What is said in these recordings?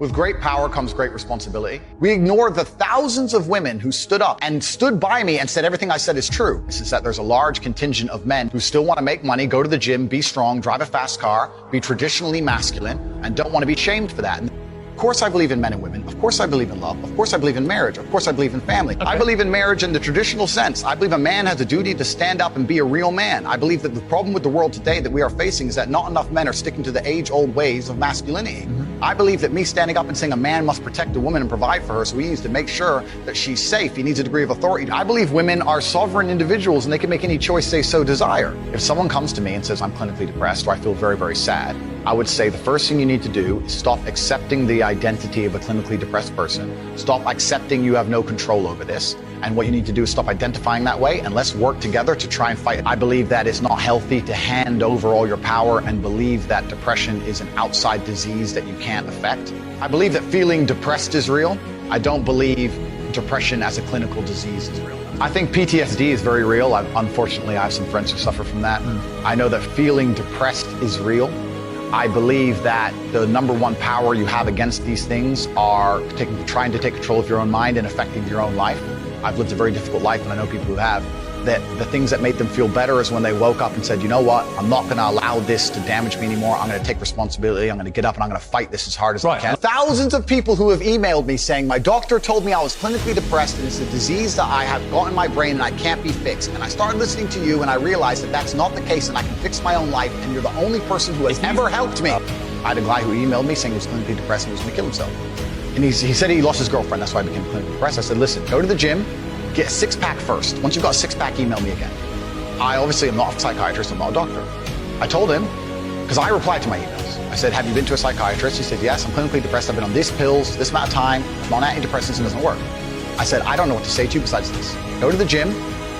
With great power comes great responsibility. We ignore the thousands of women who stood up and stood by me and said everything I said is true. This is that there's a large contingent of men who still want to make money, go to the gym, be strong, drive a fast car, be traditionally masculine, and don't want to be shamed for that. Of course I believe in men and women. Of course I believe in love. Of course I believe in marriage. Of course I believe in family. Okay. I believe in marriage in the traditional sense. I believe a man has a duty to stand up and be a real man. I believe that the problem with the world today that we are facing is that not enough men are sticking to the age-old ways of masculinity. I believe that me standing up and saying a man must protect a woman and provide for her, so he needs to make sure that she's safe. He needs a degree of authority. I believe women are sovereign individuals and they can make any choice they so desire. If someone comes to me and says I'm clinically depressed or I feel very, very sad, I would say the first thing you need to do is stop accepting the identity of a clinically depressed person. Stop accepting you have no control over this. And what you need to do is stop identifying that way and let's work together to try and fight. I believe that it's not healthy to hand over all your power and believe that depression is an outside disease that you can't affect. I believe that feeling depressed is real. I don't believe depression as a clinical disease is real. I think PTSD is very real. Unfortunately, I have some friends who suffer from that. I know that feeling depressed is real. I believe that the number one power you have against these things are trying to take control of your own mind and affecting your own life. I've lived a very difficult life, and I know people who have, that the things that made them feel better is when they woke up and said, you know what, I'm not going to allow this to damage me anymore. I'm going to take responsibility. I'm going to get up and I'm going to fight this as hard as I can. Thousands of people who have emailed me saying, my doctor told me I was clinically depressed and it's a disease that I have got in my brain and I can't be fixed. And I started listening to you and I realized that that's not the case and I can fix my own life and you're the only person who has ever helped me. I had a guy who emailed me saying he was clinically depressed and he was going to kill himself. And he said he lost his girlfriend. That's why I became clinically depressed. I said, listen, go to the gym, get a six-pack first. Once you've got a six-pack, email me again. I obviously am not a psychiatrist, I'm not a doctor. I told him, because I replied to my emails. I said, have you been to a psychiatrist? He said, yes, I'm clinically depressed. I've been on these pills, this amount of time. I'm on antidepressants and it doesn't work. I said, I don't know what to say to you besides this. Go to the gym,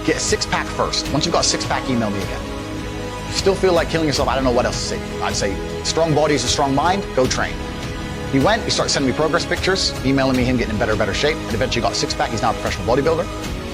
get a six-pack first. Once you've got a six-pack, email me again. If you still feel like killing yourself, I don't know what else to say. I'd say, strong body is a strong mind, go train. He went, he started sending me progress pictures, emailing me him getting in better and better shape, and eventually got a six-pack. He's now a professional bodybuilder.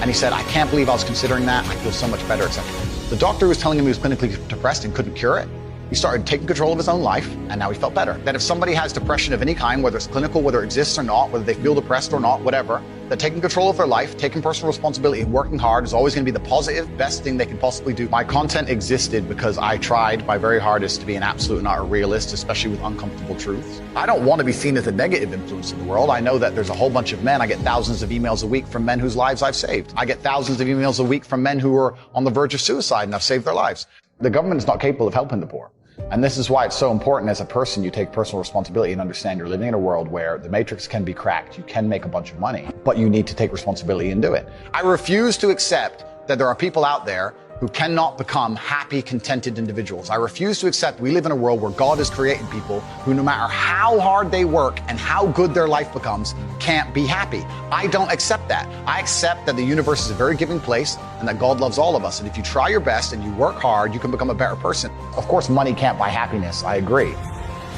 And he said, I can't believe I was considering that. I feel so much better, etc. The doctor was telling him he was clinically depressed and couldn't cure it. He started taking control of his own life, and now he felt better. That if somebody has depression of any kind, whether it's clinical, whether it exists or not, whether they feel depressed or not, whatever, that taking control of their life, taking personal responsibility, and working hard is always going to be the positive, best thing they can possibly do. My content existed because I tried my very hardest to be an absolute and utter realist, especially with uncomfortable truths. I don't want to be seen as a negative influence in the world. I know that there's a whole bunch of men. I get thousands of emails a week from men whose lives I've saved. I get thousands of emails a week from men who are on the verge of suicide and I've saved their lives. The government is not capable of helping the poor. And this is why it's so important as a person you take personal responsibility and understand you're living in a world where the matrix can be cracked. You can make a bunch of money, but you need to take responsibility and do it. I refuse to accept that there are people out there who cannot become happy, contented individuals. I refuse to accept we live in a world where God has created people who, no matter how hard they work and how good their life becomes, can't be happy. I don't accept that. I accept that the universe is a very giving place and that God loves all of us. And if you try your best and you work hard, you can become a better person. Of course, money can't buy happiness. I agree.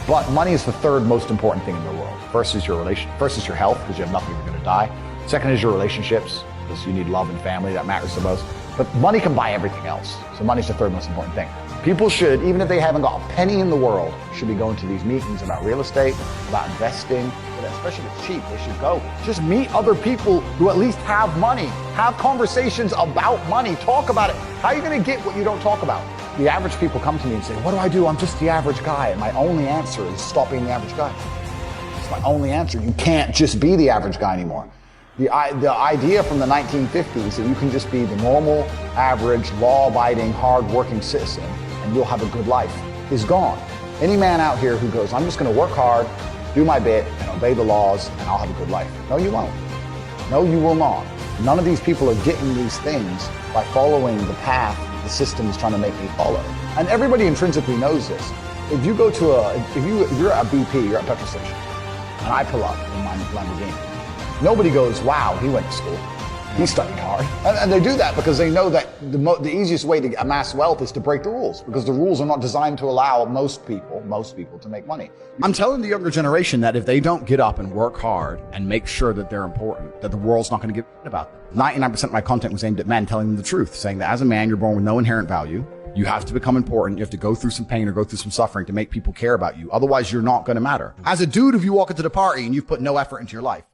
But money is the third most important thing in the world. First is your health, because you have nothing, you're going to die. Second is your relationships, because you need love and family. That matters the most. But money can buy everything else. So money's the third most important thing. People should, even if they haven't got a penny in the world, should be going to these meetings about real estate, about investing, especially if it's cheap, they should go. Just meet other people who at least have money. Have conversations about money. Talk about it. How are you going to get what you don't talk about? The average people come to me and say, what do I do? I'm just the average guy. And my only answer is stop being the average guy. It's my only answer. You can't just be the average guy anymore. The idea from the 1950s that you can just be the normal, average, law-abiding, hard-working citizen and you'll have a good life is gone. Any man out here who goes, I'm just going to work hard, do my bit, and obey the laws, and I'll have a good life. No, you won't. No, you will not. None of these people are getting these things by following the path the system is trying to make me follow. And everybody intrinsically knows this. If you go to if you're at BP, you're at a petrol station, and I pull up in my Lamborghini, nobody goes, wow, he went to school. He studied hard. And they do that because they know that the easiest way to amass wealth is to break the rules, because the rules are not designed to allow most people to make money. I'm telling the younger generation that if they don't get up and work hard and make sure that they're important, that the world's not going to give a about them. 99% of my content was aimed at men telling them the truth, saying that as a man, you're born with no inherent value. You have to become important. You have to go through some pain or go through some suffering to make people care about you. Otherwise, you're not going to matter. As a dude, if you walk into the party and you've put no effort into your life,